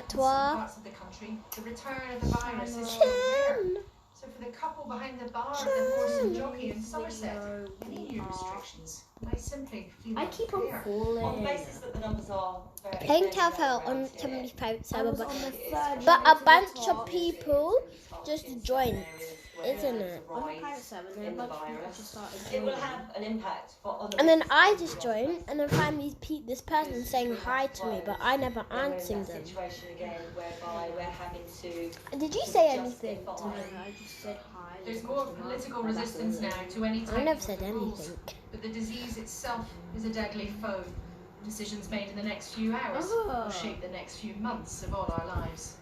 parts of the country, the return of the virus is still there. So for the couple behind the bar at the Horse and Jockey in Somerset, any new restrictions might simply feel I keep on falling. On the basis that the numbers are Playing Telltale on somebody's private server, but a bunch of people just joined, isn't it? On the private server, then a bunch of people just started it joining. will have an impact on the And then I just joined, and then finally this person saying hi to me, but I never answered them. situation again whereby we're having to Did you say anything to me? I just said hi. There's more political resistance now to any type I never of said rules, anything. but the disease itself is a deadly foe. Decisions made in the next few hours will shape the next few months of all our lives.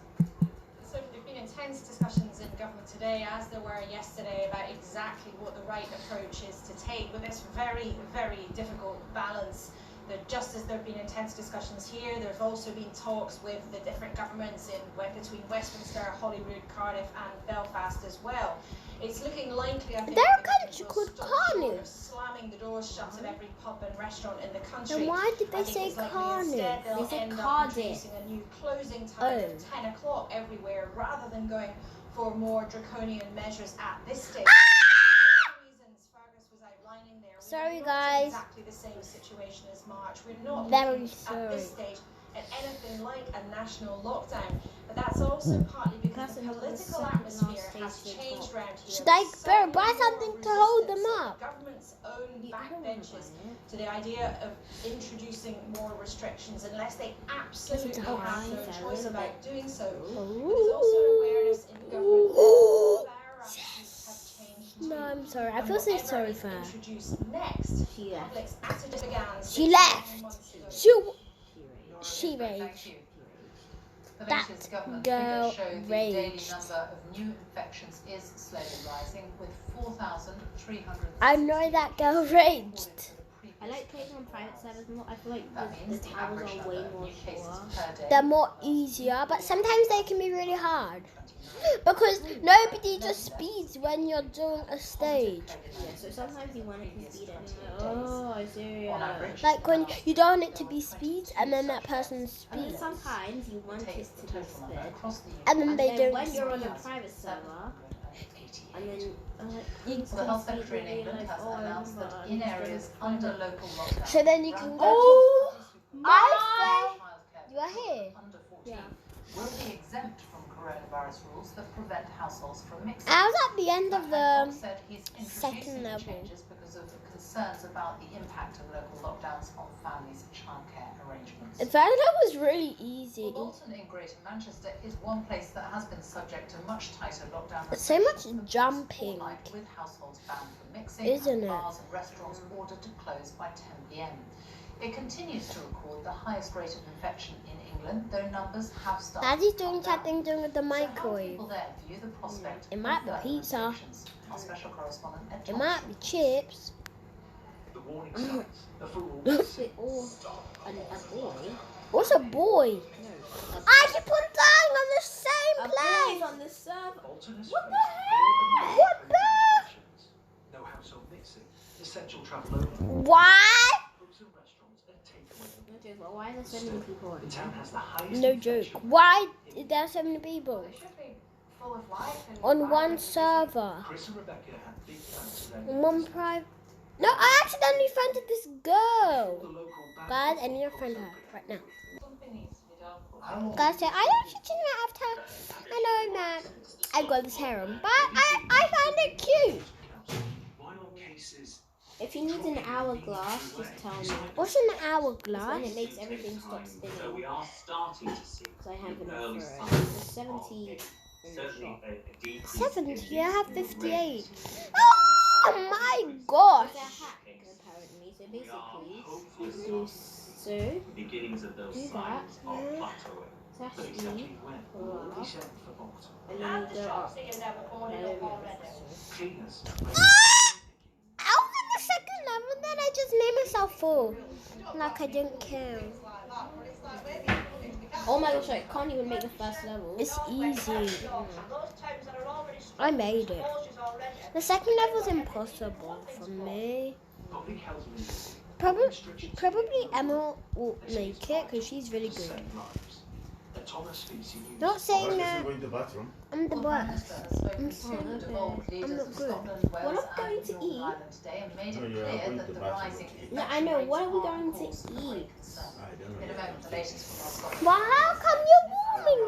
So there have been intense discussions in government today, as there were yesterday, about exactly what the right approach is to take with this very, very difficult balance. That just as there have been intense discussions here, there have also been talks with the different governments between Westminster, Holyrood, Cardiff and Belfast as well. It's looking likely, I think, They're a that country will called stop Cardiff. short of slamming the doors shut of every pub and restaurant in the country. Then why did I they think say it's likely Cardiff? instead they'll They said end up Cardiff. introducing a new closing time Oh. of 10 o'clock everywhere, rather than going for more draconian measures at this stage. Reasons Fergus was outlining there. Sorry, We're not in guys. exactly the same situation as March. We're not Very looking at this sorry. stage at anything like a national lockdown. But that's also partly because the That's another political second atmosphere last has stage changed to around here. Should I There's better buy suddenly something more to hold them resistance up? to the government's own I don't want to backbenches buy it. to the idea of introducing more restrictions unless they absolutely Oh, have no nice. choice about doing so. Ooh. There's also an awareness in government that our attitudes have changed too. No, I'm sorry. I And feel so whatever sorry is for her. introduced next, She left. public's attitude began She 6 left. months ago. She raged. Thank you. The That latest government girl figures show the daily raged. number of new infections is slowly rising, with 4,300. I know that girl raged. I like playing on private servers more. I feel like That the means the towers average are number way of more new cases sure. per day. They're more easier, but sometimes they can be really hard. Because nobody just speeds when you're doing a stage. Yeah, so sometimes you want it to speed it and you're like, oh, I see. On average, Like when you don't want it to be speed and then that person And then speeds. sometimes you want it takes to the be total number sped. across the UK. And then And they then don't when you're on a speed. private server, and then Well, the Health Secretary in England has announced that in areas under local lockdown, So then you can go around to... 30% I of childcare You are here? under 14 Yeah. will be exempt from coronavirus rules that prevent households from mixing. I was at the end of Hancock the... said he's second introducing the level. changes because of the concerns about the impact of local lockdowns on families' childcare arrangements. The first level was really easy. Bolton in Greater Manchester is one place that has been subject to much tighter lockdown But so much restrictions for the past jumping. fortnight, with households banned from mixing, Isn't and it? bars and restaurants ordered to close by 10 p.m. It continues to record the highest rate of infection in England, though numbers have started Daddy's to doing come down. something doing with the So how do microwave. people there view the prospect It of might be further pizza. restrictions? Our special correspondent Ed It might be Thompson. chips. The warning signs are for all. They all a boy. What's a boy? No. I keep on dying on the same A place. boy on the server. Bolton has What faced the heck? What the? restrictions. No household mixing. Essential travel only. Why? Pubs and restaurants and takeaway. No joke, but why are there so many people on The it? town has the highest No infection joke. Why is there so many people It should be full of life and on one vibrant. server? Chris and Rebecca had big plans today. On one private. No, I accidentally friended this The girl. local bank Guys, I need to friend her right now. Something needs to be done. How long Guys, say I don't shoot you out of town. I know, man. I got this harem, but I find it cute. Why not cases? If you need an hourglass, just tell me. What's an Because hourglass? then it makes everything stop So spinning. we are starting to see Because I have enough early for it. signs It's 70 in the certainly shop. a decrease 70. in I have the 58. rate Oh my gosh. It's a hack, apparently. So We are basically, hopefully do seeing so. the beginnings of those do signs that. of plateauing. But Sashi, exactly when? Voila. He said for Bolton. and then you go up. Cleaners. I was in the second level, then I just made myself full. Like I didn't care. Oh my gosh, I can't even make the first level. It's easy. I made it. The second level's impossible for me. Public health ministry. Probably Emma will make it because she's really good. Save lives. A Thomas, BBC News. Not saying Right, that go in the bathroom. I'm the Well, boss. Prime Minister has spoken I'm to sorry. devolved leaders I'm not of good. Scotland, We're Wales not going and to Northern eat. Ireland today and made No, it you are clear going that to the bathroom. rising Yeah, I know. infection What are we rates going to cause for great eat? concern. I don't know. In a moment, the latest from our Scotland. Well, how come you're warming?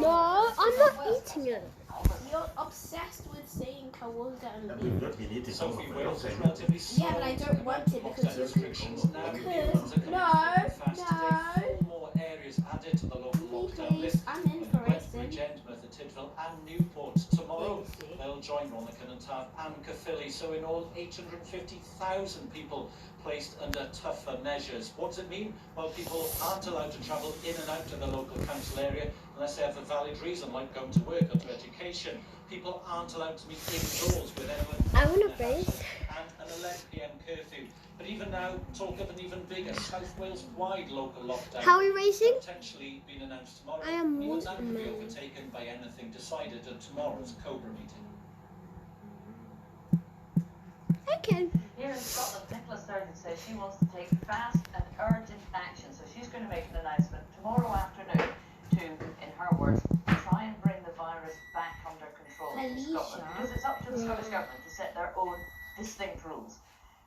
No, I'm not eating it. You're obsessed with saying Kawunga and And beef. we've not been eating some Sophie of my Wales is outside. relatively slow. Yeah, but I don't want it because Lockdown you're restrictions now. because- New ones are coming no, thick and fast no. today. 4 more areas added to the local lockdown Please, list. I'm in for Westbridge, racing. Edinburgh, Tydfil and Newport. Tomorrow they'll join Rhondda and Taff and Caerphilly. So in all, 850,000 people placed under tougher measures. What does it mean? Well, people aren't allowed to travel in and out of the local council area unless they have a valid reason, like going to work or to education. People aren't allowed to meet indoors with anyone. I wanna in their race. house, and an 11 p.m. curfew. But even now, talk of an even bigger South Wales-wide local lockdown. How are we racing? Potentially being announced tomorrow. I am Even that could be Waterman. overtaken by anything decided at tomorrow's Cobra meeting. Okay. Here in Scotland, Nicola Sturgeon says she wants to take fast and urgent action. So she's going to make an announcement tomorrow afternoon to, in her words, try and bring the virus back under control in Scotland. Because it's up to the Scottish Government to set their own distinct rules.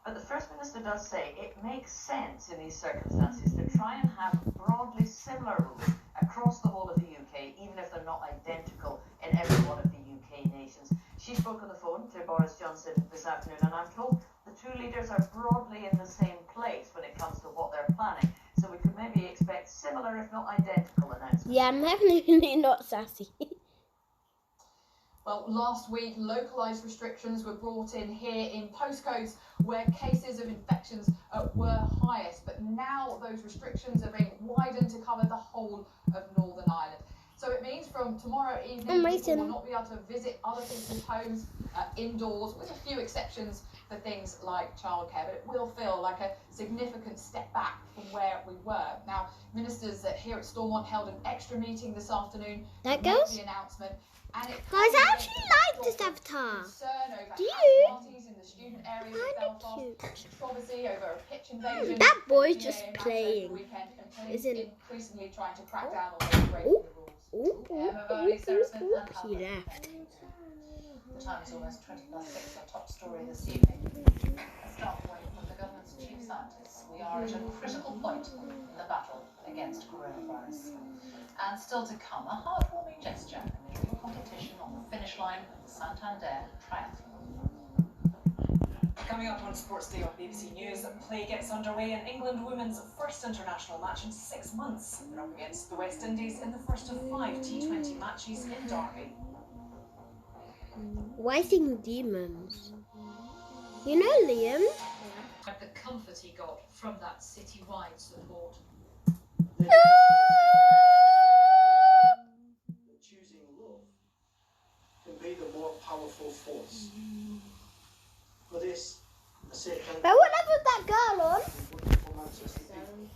But the First Minister does say it makes sense in these circumstances to try and have broadly similar rules across the whole of the UK, even if they're not identical in every one of the UK nations. She spoke on the phone to Boris Johnson this afternoon, and I'm told the two leaders are broadly in the same place when it comes to what they're planning. So we could maybe expect similar, if not identical, announcements. Yeah, I'm definitely not sassy. Well, last week, localised restrictions were brought in here in postcodes where cases of infections were highest. But now those restrictions are being widened to cover the whole of Northern Ireland. So it means from tomorrow evening, people will not be able to visit other people's homes indoors, with a few exceptions for things like childcare. But it will feel like a significant step back from where we were. Now, ministers here at Stormont held an extra meeting this afternoon That to make goes? the announcement. And it Guys, I actually like this avatar. Do you? Controversy over a pitch invasion. That boy's The just GAA playing. weekend, and police Isn't it? increasingly trying to crack down on those breaking the rules. Emma Bowley, Sarah Smith and He Albert. left. The time is almost 6:20, our top story this evening. A start point from the government's chief scientists. We are at a critical point in the battle against coronavirus. And still to come, a heartwarming gesture in the competition on the finish line of the Santander Triathlon. Coming up on Sports Day on BBC News, play gets underway in England women's first international match in 6 months. They're up against the West Indies in the first of 5 T20 matches in Derby. Rising demons. You know, Liam? The comfort he got from that citywide support. Choosing love can be the more powerful force. For this, I say thank But what level is that girl on? you for Manchester people.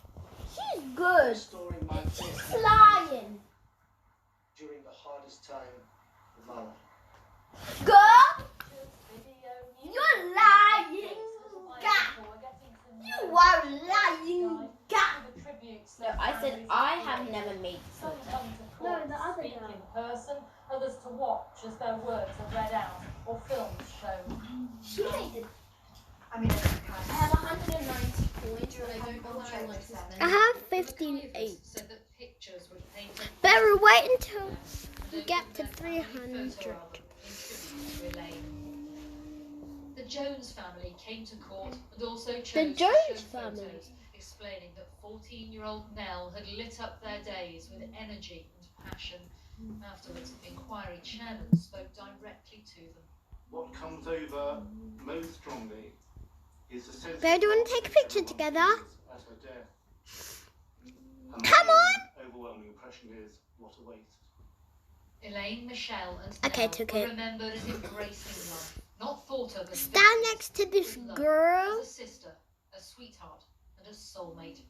She's good. Restoring my faith Flying. during the hardest time of my life. Girl, you're lying. Gap. You are lying. Gap. No, I said I have never made something. No, the other Speak girl. in person, others to watch as their words are read out or films shown. She made it. I mean, I have 190 points, but I don't know how I like I have 15.8. said that pictures would paint a Better wait until we get to 300. The Jones family came to court and also chose The to Jones show family. photos explaining that 14-year-old Nell had lit up their days with energy and passion. Afterwards, the inquiry chairman spoke directly to them. What comes over most strongly is the sense Bear, do you want to take a picture together? at her death. Come on! Overwhelming impression is what a waste. Elaine, Michelle and Okay, Nell took were it. remembered as embracing life, not thought of as Stand next to this love, girl. as a sister, a sweetheart and a soulmate.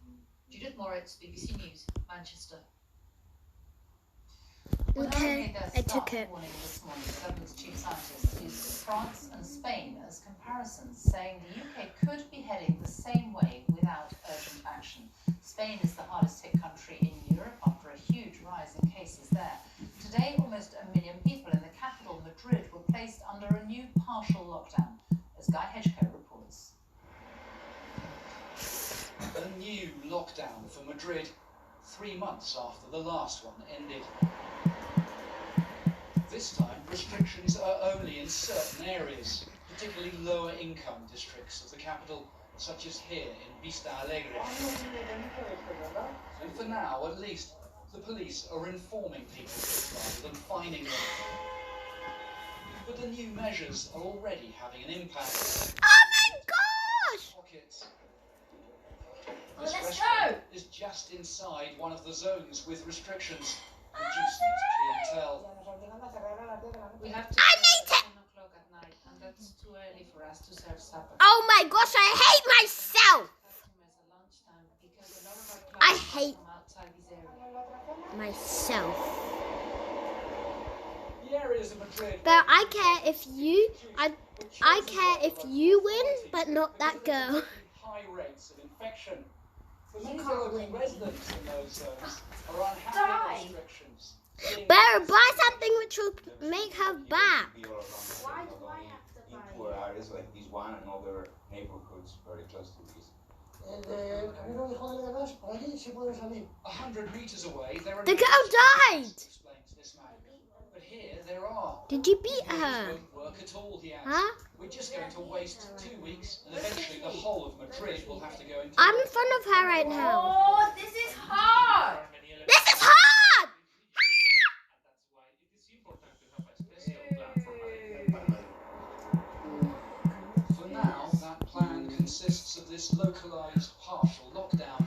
Judith Moritz, BBC News, Manchester. Okay, I took it. Warning this morning, the government's chief scientist used France and Spain as comparisons, saying the UK could be heading the same way without urgent action. Spain is the hardest hit country in Europe after a Madrid 3 months after the last one ended. This time, restrictions are only in certain areas, particularly lower income districts of the capital, such as here in Vista Alegre. And for now, at least, the police are informing people rather than fining them. But the new measures are already having an impact. Oh my gosh! Pockets. Well, This let's restaurant is just inside one of the zones with restrictions, reducing its clientele. We have to I close need at to- 10 o'clock at night, and that's too early for us to serve supper. Oh my gosh, I hate myself! Customers at lunchtime because a lot of our I clients hate come outside this area. myself. The areas of Madrid. But I care if you, I care if you win, but not that girl. High rates of infection. The many can't local win. residents in those zones are unhappy with restrictions. Better buy something which will make her back. Why do I have to in buy poor areas like this one and other neighborhoods very close to this. 100 meters away, there are The no girl died. restrictions, explains this man. But here there are. Did you beat These her? won't work at all, he adds. Huh? We're just going to waste 2 weeks, and eventually the whole of Madrid will have to go into. I'm in front of her right now. Oh, this is hard! This is hard! For now, that plan consists of this localized partial lockdown.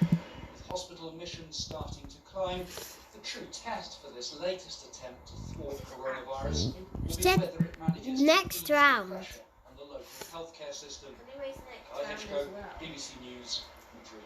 With hospital admissions starting to climb, the true test for this latest attempt to thwart coronavirus will be Step whether it manages next to ease the round. pressure on the local healthcare system. Anyways, next Kyle round Hitchcock, as well. BBC News, Madrid.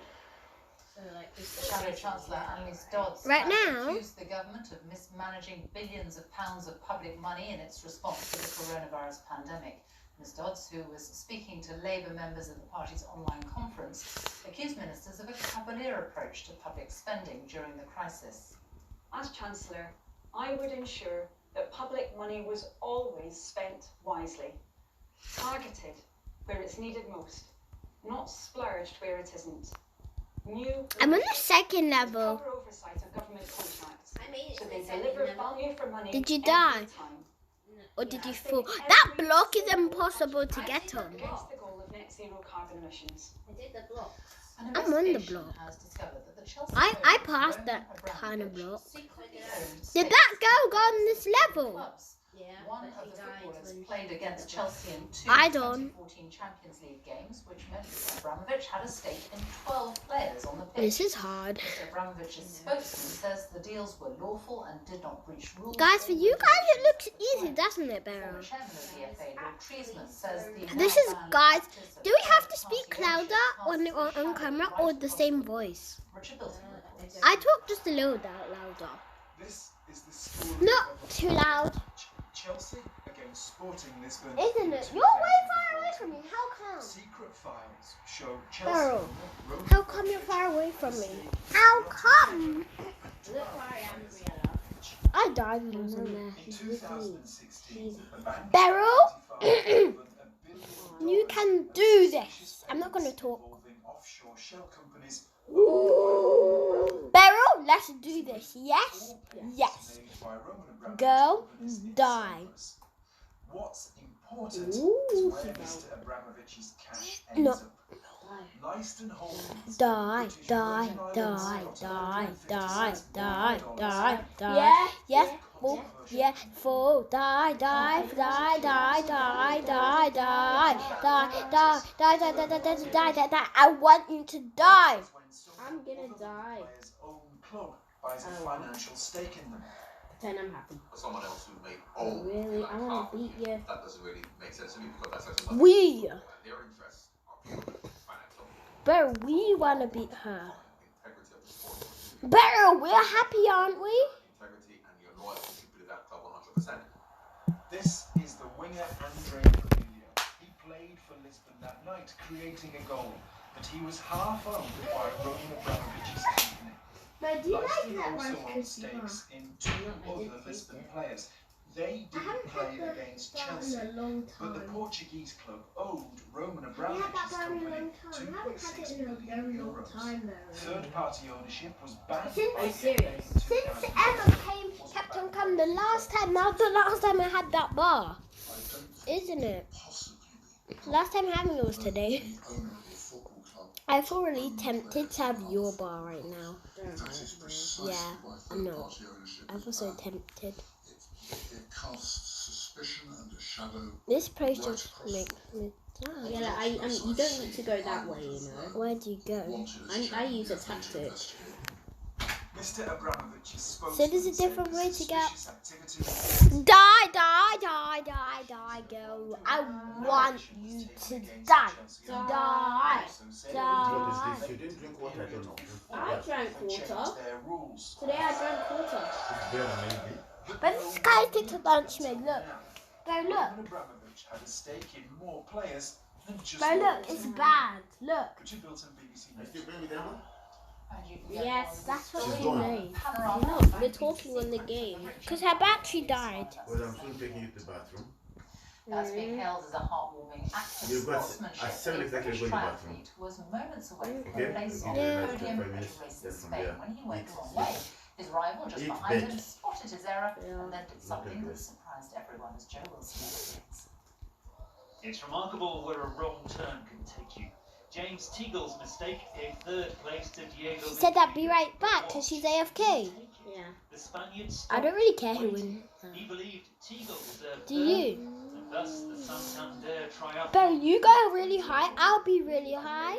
So, like, The Shadow Chancellor Annelies Dodds Right has now- accused the government of mismanaging billions of pounds of public money in its response to the coronavirus pandemic. Ms Dodds, who was speaking to Labour members at the party's online conference, accused ministers of a cavalier approach to public spending during the crisis. As Chancellor, I would ensure that public money was always spent wisely, targeted where it's needed most, not splurged where it isn't. New I'm on the second level. level. Proper oversight of government contracts, I made it so to they the second deliver level. value for money. Did you every die? time. Or did you fall? That block is impossible to get on. Against the goal of net zero carbon emissions. I did the block. An I'm on the investigation block. has discovered that the Chelsea I coach passed Roman that Abramovich kind of block. secretly owned Did stakes that girl in go on this level? clubs. Yeah, One but of he the died footballers when played she against did Chelsea in two I don't. 2014 Champions League games, which meant that Abramovich had a stake in 12 players on the pitch. This is hard. Mr. Abramovich's spokesman says the deals were lawful and did not breach rules. Guys, for you guys it looks easy, doesn't it, Former Beryl? chairman of the FA, Lord Treisman, says the This now is, banned guys, practice of do we have to third-party speak ownership louder casts a on shadow camera right or the across same the voice? Richard Bilton reports. I talk just a little louder. This is the story Not of too loud. Chelsea against Sporting Lisbon. Isn't in it? You're way far away 2014. from me. How come? Secret files show Chelsea. Beryl, Roman how come you're far away from me? How come? Look where I am, Briella. I died when I was on there. In 2016, a bank Beryl, $25 billion you can do this. I'm not gonna talk. involving offshore shell companies. Beryl, let's do this. Yes? Yes. Named by Roman Abramovich Go, companies in die. Cyprus. What's important Ooh. is where Mr. Abramovich's cash ends No. up. Leiston Holdings, Die, British die, Virgin die, Islands, die, got die, $156 die, billion. die, die. Yes, full, yeah, full, die, die, die, die, die, die, die, die, die, die, die, die, die, die, die. I want you to die. I'm gonna die. Players' own club buys a financial stake in them. Then I'm happy. Someone else who made Oh, really? I wanna beat you. That doesn't really make sense to me because that's actually We, their interests are purely financial. but we wanna beat her. Integrity of the sport. Better, we're happy, aren't we? Integrity and your loyalty to that club 100%. This is the winger Andre Cornelio. He played for Lisbon that night, creating a goal, but he was half owned by Roman Abramovich's company. But do you like Leicester that also one, owns Christina? stakes in two other Lisbon players, They didn't play against Chelsea, but the Portuguese club owed Roman Abramovich's company €2.6 million. Third-party ownership was banned by the FA in 2000. Since Emma kept on coming the last time, that was the last time I had that bar. Isn't it? Last time having it was today. I'm thoroughly tempted to have your bar right now. Yeah, I'm not. I was so tempted. It casts suspicion and a shadow. This place just makes me die. Yeah, like, you don't need to go that way, you know. Where do you go? I use a tactic. Mr. Abramovich is supposed So there's a different way to get. activities. Die, girl. I want you to die. Die. You didn't drink water, I don't know. I drank water. Today I drank water. It's better, maybe. But this guy takes a lunch, mate. Look. Go look. Roman Abramovich had a stake in more players than just Go look. It's bad. Look. Richard Bilton, BBC News. Still playing with them? Yes, That's what She's we gone. need. No, we're talking on the game. Because her battery died. Well, I'm soon taking you to the bathroom. That's being hailed as a heartwarming act of You've got sportsmanship. at 7 exactly The going to the British bathroom. triathlete was moments away from Okay? a place on Yeah. the Yeah. podium 5 at a minutes. race in That's from Spain there. when he went the wrong Eat. way. His rival just Eat behind veg. him spotted his error and then did Not something very that good. surprised everyone, as Joe Wilson explains. It's remarkable where a wrong turn can take you. James Teagle's mistake gave third place to Diego. She said that be right back because she's AFK. Yeah. The Spaniards. I don't really care who wins. He believed Teagle deserved Do third, you? and thus the Santander triumph. But you go really high, I'll be really high.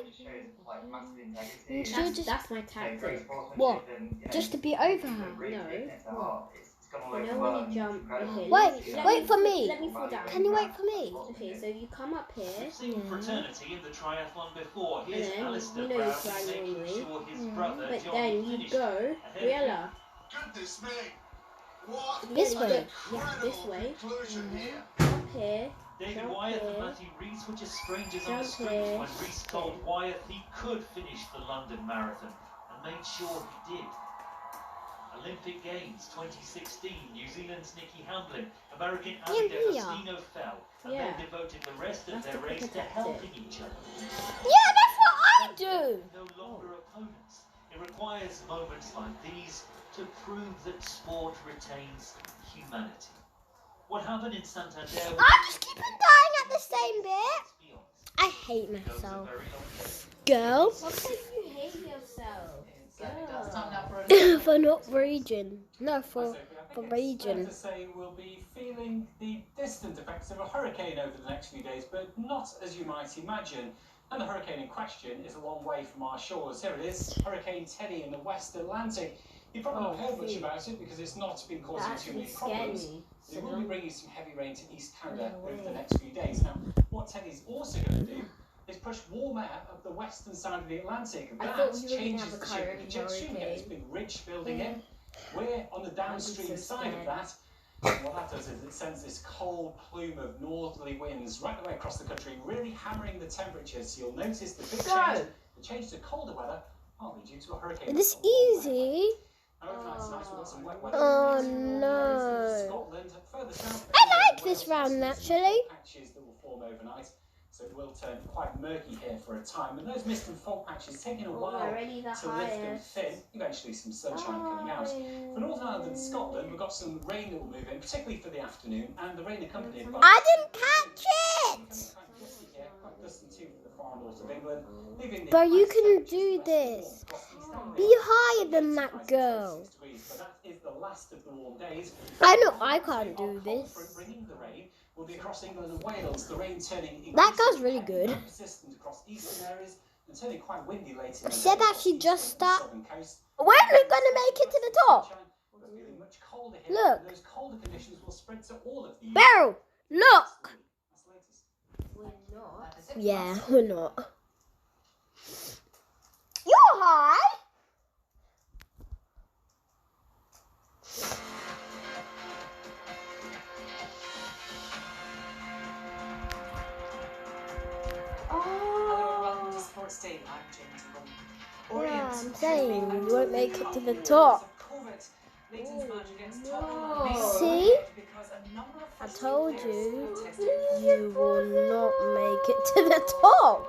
You should just. That's my tactic. What? Just to be over her. No. You know when you jump, okay. Wait for me. Let me fall down. Can you wait for me? Okay, so you come up here. We've seen fraternity in the triathlon before. Here's And then, Alistair you know Brown you fly making normally. sure his brother But John then you finished go, ahead of him. Riella. Goodness me! What? This way. Yeah, this way. conclusion here. Up here. David Jump Wyeth and here. Matthew Rees were just strangers on the Jump street here. when Rees told Wyeth he could finish the London Marathon and made sure he did. Olympic Games 2016, New Zealand's Nikki Hamblin, American Abby D'Agostino fell, and Yeah. they devoted the rest of That's their the race to tactic. helping each other. Yeah, that's what I do. No longer opponents. It requires moments like these to prove that sport retains humanity. What happened in Santander was I just keep on dying at the same bit. I hate goes a myself. very long way. Girl. What if you hate yourself? For not raging. No, for raging. To say we'll be feeling the distant effects of a hurricane over the next few days, but not as you might imagine. And the hurricane in question is a long way from our shores. Here it is, Hurricane Teddy in the West Atlantic. You've probably not heard much about it because it's not been causing too many problems. It will be bringing some heavy rain to East Canada over the next few days. Now, what Teddy's also going to do is push warm air up the western side of the Atlantic. And I that thought we were gonna changes have a the shape of the current jet stream. We get this big ridge building in. We're on the downstream side of that. And what that does is it sends this cold plume of northerly winds right the way across the country, really hammering the temperatures. So you'll notice the big change to colder weather, partly due to a hurricane. Is this easy? Overnight tonight we've got some wet weather. Oh no. Scotland, further south. I like this round actually. Patches that will form overnight, so it will turn quite murky here for a time. And those mist and fog patches taking a while already the to lift and highest. thin. Eventually, some sunshine coming out. For Northern Ireland and Scotland, we've got some rain that will move in, particularly for the afternoon, and the rain accompanied by. I didn't catch it. Quite dusty too for the far north of England. Leaving the But you ice can temperatures do less this. warm. Be higher than that girl. But that is the last of the warm days. I know I can't do this. Bringing the rain will be across England and Wales. The rain turning That girl's really good. persistent across eastern areas and turning quite windy later. in the Said day that across she eastern just and start. southern coast. When are we gonna make it to the top? But feeling much colder here, Look. and those colder conditions will spread to all of the Beryl, look. That's the latest. We're not. Yeah, we're not. You're high. Hello, welcome to Sports Day. I'm James Bunn. Yeah, Orient I'm saying currently you won't make it to the because top. of COVID. Leighton's match against Tottenham may See? because a I told you, you will not make it to the top.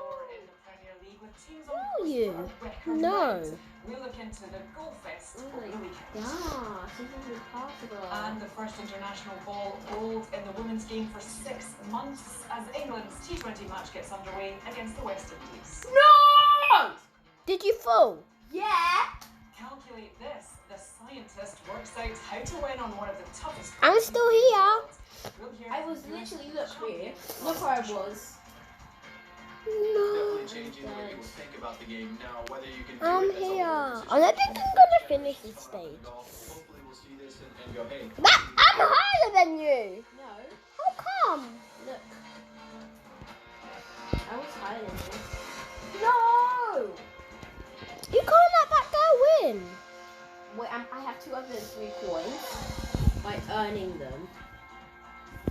Will you? No. We'll look into the Goal Fest over the weekend. Yeah, this is impossible. And the first international ball rolled in the women's game for 6 months as England's T20 match gets underway against the West Indies. No! Did you fall? Yeah! Calculate this. The scientist works out how to win on one of the toughest. I'm still here. We'll hear I was from literally, look here. Look where I was. No. Definitely changing the way people think about the game now, whether you can do I'm it as a here. whole And I think I'm gonna finish this stage. Hopefully we'll see this and go, hey. I'm higher than you. No. How come? Look. I was higher than this. No. You can't let that girl win. Wait, I have 203 coins by earning them.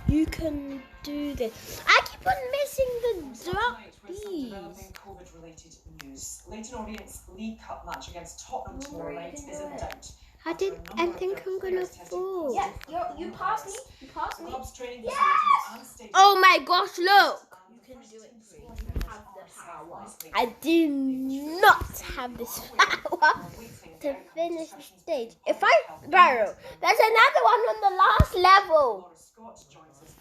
You can do this. I keep on missing the developing droppies. COVID-related news. Leighton Orient's League Cup match against Tottenham tomorrow night is in doubt. I think I'm gonna fall. Yeah, you passed me. You passed me. Clubs, training Yes! facilities and stadiums. Oh my gosh, look. You can do it free. You have the power. I do not have this power to finish the stage. If I barrel, there's another one on the last level.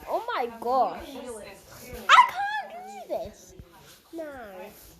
Oh my gosh. I can't do this. No.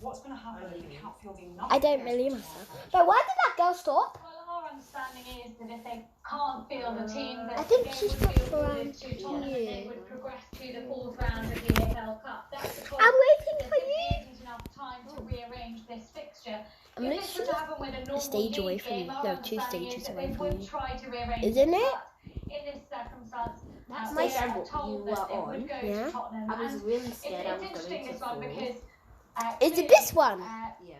What's going to happen if you can't feel the enough? I don't believe myself. But why did that girl stop? Well, our understanding is that if they can't feel the team, that I think they she's would got feel around forward to Tottenham and they would progress to the fourth round of the EFL Cup. That's because I'm waiting for there you. isn't enough time to rearrange this fixture. I'm If this were to happen with a literally a normal stage away league from you. game, our No, 2 understanding is stages that away they from would you. try to rearrange Isn't it? but in this circumstance, That's my they are level told you that were it would on. go Yeah. to Tottenham. I was And really scared I was it's going interesting to this one fall. because Is it this one? Yeah.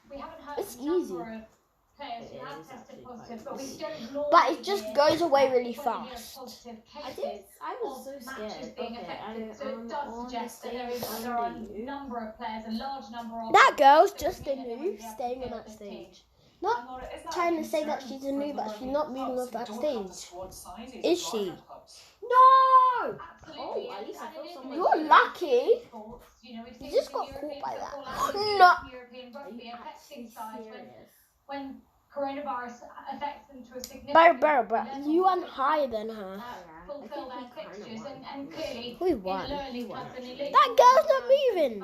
we haven't heard It's from a easy. number of players who have tested positive, but we don't normally But it just hear goes away really when we hear fast. positive I cases was so of matches scared. being Okay, affected, so it I'm does on suggest the that stage there are a under you. number of players, a large number of That girl's that just a mean that they noob wouldn't be able to staying on fill that this team. stage. Not Laura, is that trying a to say that concern she's a for noob, but lower she's league not moving clubs off that who don't have the stage. squad sizes Is of she? larger clubs? No! Absolutely. Oh, at least I and felt it is someone- You're lucky. sports, you know, we've You seen just the got European caught by that. football and No. European Are rugby you affecting actually sides serious? when coronavirus affects them to a significant But level. you went higher than her. Fulfill their fixtures and clearly We in won. lower league clubs and elite That girl's not moving.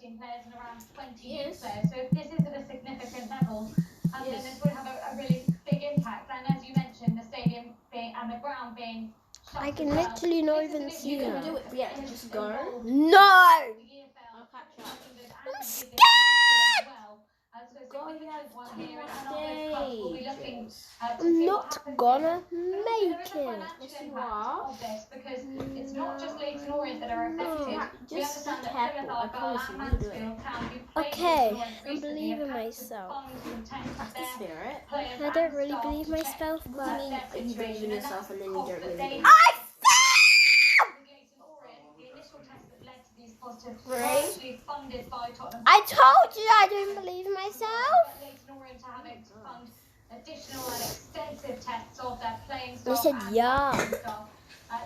13 players and around 20 youth Yes. players. So if this is at a significant level, then this would have a really big impact. And as you mentioned, the stadium being and the ground being shut I can as well. literally not This is even an see issue You her. can do it. Yeah, just go. No! I'll catch up. I'm scared! I'm not gonna make it. Yes, you are. Of this because it's not just Leighton Orient that are affected. We Just understand be that careful. Plymouth I Argyle promise and you, we'll do it. Mansfield Town, who played Okay, Leighton Orient I recently, believe in have had to myself. fund and protect That's the their spirit. players I and don't really staff believe to check myself, I but mean, their you believe situation, in and yourself that's and then the you cost don't that really they believe. I failed! with Leighton Orient, the initial test that led to these positives were Right. actually funded by Tottenham. I told you I don't believe in myself. Leighton Orient are having to fund additional and extensive tests of their playing You staff said and yeah. coaching staff,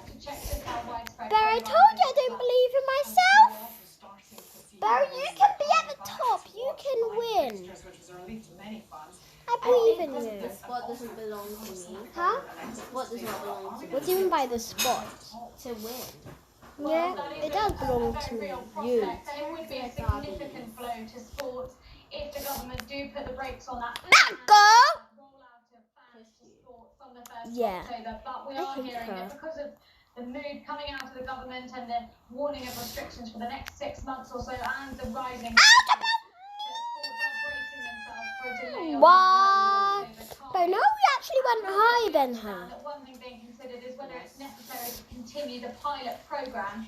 to check just how widespread Barry, I coronavirus told you I is. don't believe in myself. Barry, you can be at the top. You can win. I believe in you. The spot doesn't belong to me. Huh? The spot does not belong to me. What do you mean by the spot? To win. Yeah, it does belong to you. And it would be a significant blow to sport if the government do put the brakes on that. Go! Rollout of fans to sport from the 1st Yeah. of October. But we I are hate hearing her. that because of the mood coming out of the government and the warning of restrictions for the next 6 months or so and the rising cases, that sports are bracing themselves for a delay on What? the But no, we actually went higher than her. that one thing being considered is whether it's necessary to continue the pilot programme.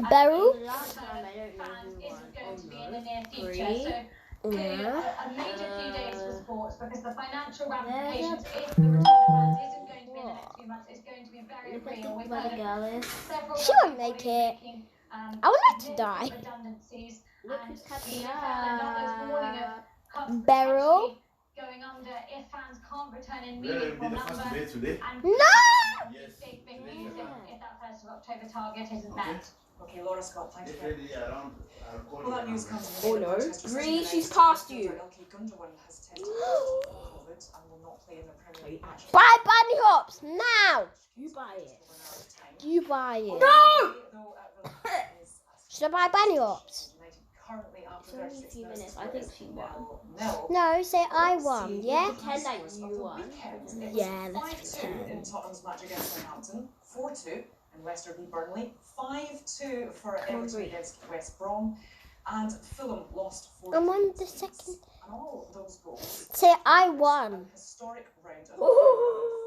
Beryl? Last time I don't know Fans who isn't going to be won. in the near future. Three. So clearly Yeah. a major few days for sports because the financial There's ramifications a if the return of fans isn't going to be in the next few months is going to be very Look at real. We've where the heard girl is. of several She won't governing make bodies it. making, I want her to significant die. redundancies Look and who's the catching EFL and others warning of up. cuts Beryl? potentially going under if fans can't return in Well, it'll be meaningful the first numbers. debate today. And No! big news if that 1st of October target isn't met. Okay, Laura Scott, thank you. If ready around, I'll call Well, that you. news comes in Oh the no. protest was Bree, taken she's out. past you. Ilkay Gundogan has tested positive for COVID and will not play in the Premier League match. Buy bunny hops now. You buy it. You buy it. No! Should I buy bunny hops? Currently after It's only a 36 few minutes, minutes. I think she won. No, say I won. Yeah. Pretend that you won. Yeah, let's 5-2 pretend. in Tottenham's match against Southampton, 4-2 in Leicester v Burnley, 5-2 for Everton against West Brom, and Fulham lost 4-2. I'm on the second. And all those goals. Say I won. Historic round of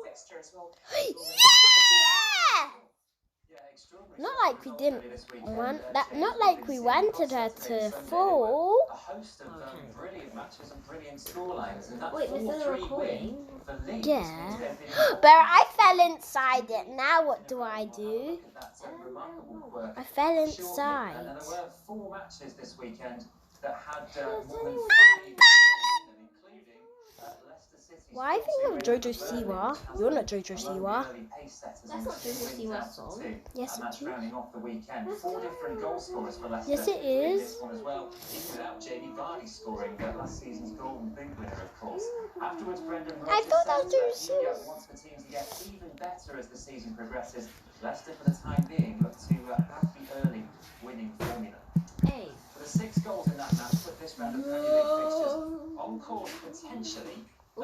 fixtures will. Yeah. Not like we didn't want that. Not like we wanted her to fall. A host of brilliant matches and brilliant scorelines, and that Wait, was there a 4-3 recording? win for Leeds. Yeah. But I fell inside it. Now what do I do? That's a remarkable work. I fell And inside. there were 4 matches this weekend that had more than 5 goals in them, including Leicester City. Why do you think I'm Jojo Siwa? You're not Jojo Siwa. That's not Jojo Siwa's song. Yes, and that's it is. rounding off the weekend. 4 different goal scorers for Leicester. Yes, it in is. this one as well, even without Jamie Vardy scoring last season's Golden Boot winner, of course. Afterwards, Brendan I Rodgers thought that was said Jojo that he Siwa. wants the team to get even better as the season progresses. Leicester, for the time being, look to have the early winning formula. Hey. For the 6 goals in that match, put this round of Premier League fixtures on course potentially. Ooh,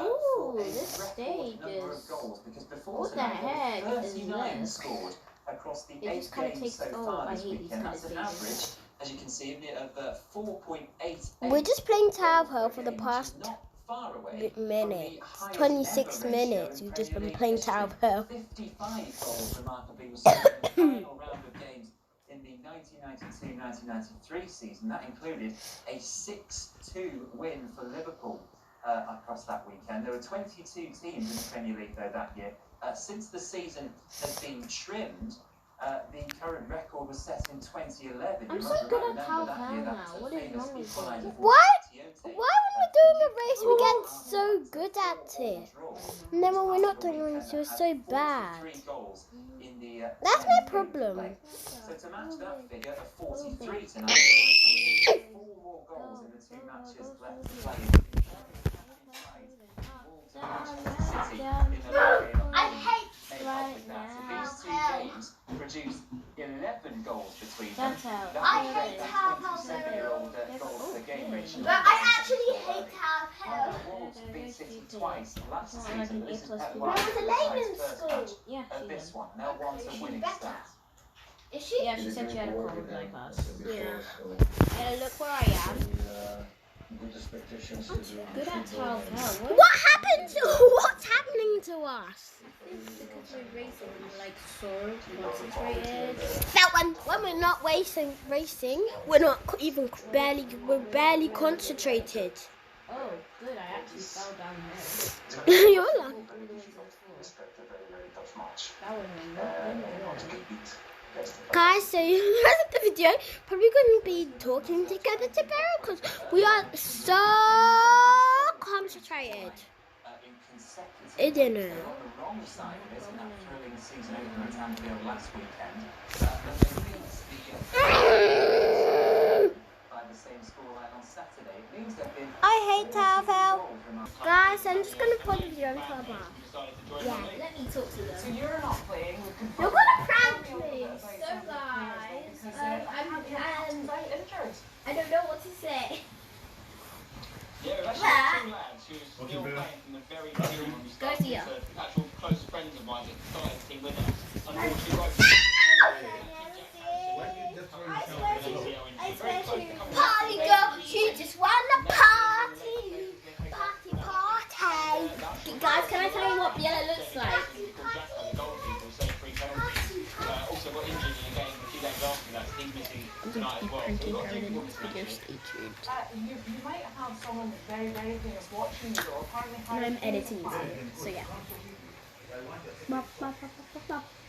For a this record stage number is. of goals, because before What the tonight there were heck is 39 this? scored across the It 8 just kinda games takes- so oh, far I this hate these weekend. kind That's of an stages. average, as you can see, of 4.8. We're just playing Tower Hill for the past Far away minutes. highest 26 ever ratio minutes. in We've just Premier been League playing history. Tower Hill. 55 goals remarkably were scored in the final round of games in the 1992-1993 season. That included a 6-2 win for Liverpool across that weekend. There were 22 teams in the Premier League though that year. Since the season has been trimmed, the current record was set in 2011. I'm You so might good remember at Tower that Hill year, now. that was a What is famous wrong with equaliser you? for What? Tiote. Why when we're doing a race we get so good at it? And then when we're not doing a race we're so bad. That's my problem. So to match that figure of 43 tonight, you need 4 more goals in the 2 matches left to play. I hate right now. So these 2 games produced 11 goals between them. That's how. That I was hate a how 27-year-old goals per game ratio. But I actually hate Tower Hill. Wolves beat City twice last season. This is Pep There Guardiola's was a lady in first school. match Yeah, of this one. They'll want a winning start. Is she? Yeah, she said she had a cold like us. Yeah. And look where I am. Good at Tower Hill. What happened to? What's happening to us? Because we're racing, like so concentrated. That one. When we're not racing, we're not even we're barely concentrated. Oh, good. I actually fell down there. You're lucky. That was Guys, so the rest of the video probably going to be talking together because we are so concentrated. Isn't it? On the wrong side of this, in that thrilling season opener at Anfield last weekend, they beat by the same scoreline on Saturday. It means they've been. I hate Tower Hill. Guys, I'm just going to put the video for a while. Yeah, let me talk to them. So you're not playing. You're going to prank me. So guys, I'm injured. I don't know what to say. Yeah, we've actually 2 lads who are still playing from the very beginning when we started. here. Actual close friends of mine that started the team with us. Unfortunately, I swear to you. Party girl, she just won a party. Party. Guys, can I tell you what Biella looks like? also got injured in a game a few days after that, so he's missing tonight as well. So we've got 2 people potentially. You might have someone very, very famous watching you, though. Apparently, I'm editing it, so yeah.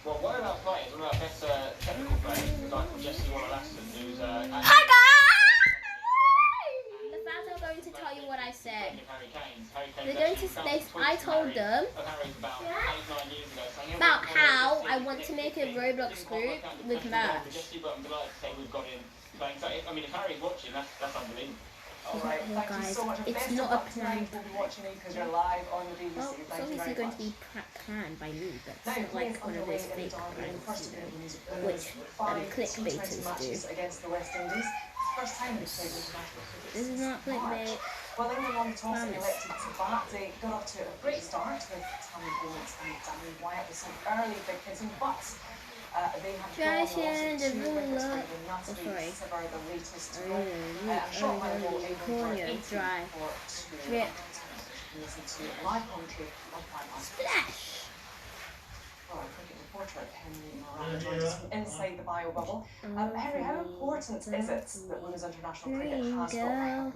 Well, one of our players, one of our best technical players, is a guy called Jesse Waller-Laston, who's Hi guys! The fans are going to touch tell you what I said. Hurricanes They're going to. I told them about 8-9 years ago. So about how I want to make a Roblox group with merch. Just see button below to say we've got in playing. So I mean, if Harry's watching, that's unbelievable. Alright, Well, thank you so much. it's Best not of a luck tonight. plan. We'll be watching you because you're live on the BBC. Well, it's Thank you obviously very going much. to be planned by me, but Now, it's not play like is one of underway those in the fake Derby in the first of plans, the which clickbaiters do. matches against the West Indies. It's the first time they've played international cricket This is since not clickbait. March. Well, England won the toss and Promise. elected to bat. They got off to a great start with Tammy Bowles and Danny Wyatt with some early big hitting, but they have drawn the loss of 2 wickets for the Natalie Sibber, the latest goal. A shot by the ball able for 80 for 2. Listen to live commentary of my Splash! Well, cricket reporter Henry Moran joins us from inside the bio bubble. Henry, how important is it that women's international cricket has got back on?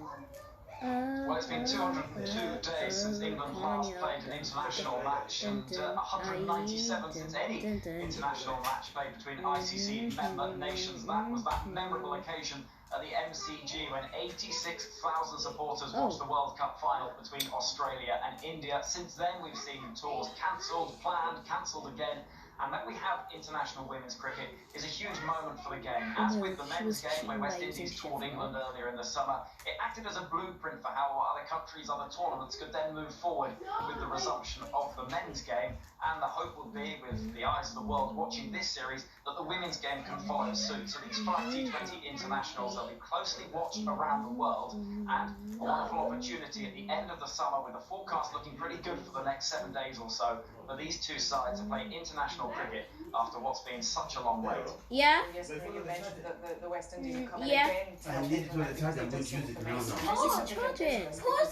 Well, it's been 202 days since England last played an international match and 197 since any international match played between ICC member nations. That was that memorable occasion at the MCG when 86,000 supporters watched the World Cup final between Australia and India. Since then, we've seen tours cancelled, planned, cancelled again. And that we have international women's cricket is a huge moment for the game. As with the men's game, when West Indies toured England earlier in the summer, it acted as a blueprint for how other countries, other tournaments could then move forward with the resumption of the men's game. And the hope will be, with the eyes of the world watching this series, that the women's game can follow suit. So these 5 T20 internationals will be closely watched around the world, and a wonderful opportunity at the end of the summer, with the forecast looking pretty good for the next 7 days or so, for these two sides to play international cricket after what's been such a long wait. Yeah? Yesterday you mentioned that the West Indies are coming Yeah. again. Pause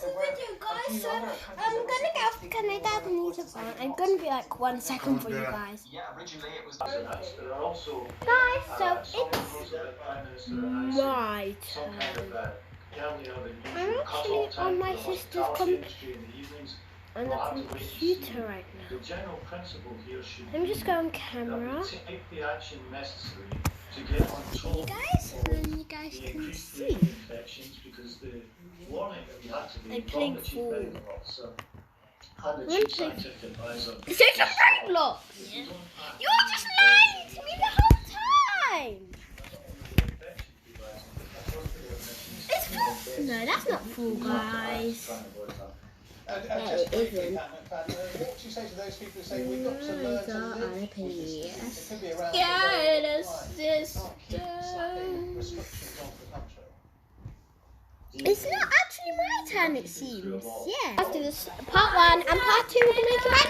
the video, guys. So I'm gonna get off the Canada and need to find. I'm gonna be like 1 second for you guys. Yeah, originally it was. Guys, so it's my turn. I'm actually on my sister's on the computer right now. Let me just go on camera. Guys, and you guys can see. I'm playing full. It's such a prank block. You're just lying to me the whole time. It's full. No, that's not full, guys. No, it isn't. What would you say to those people who say we've got to learn to live with this? It could be around Yeah, it is restrictions on the country. It's not actually my turn, it seems. Yeah. After this part 1 and part 2 we're gonna make it right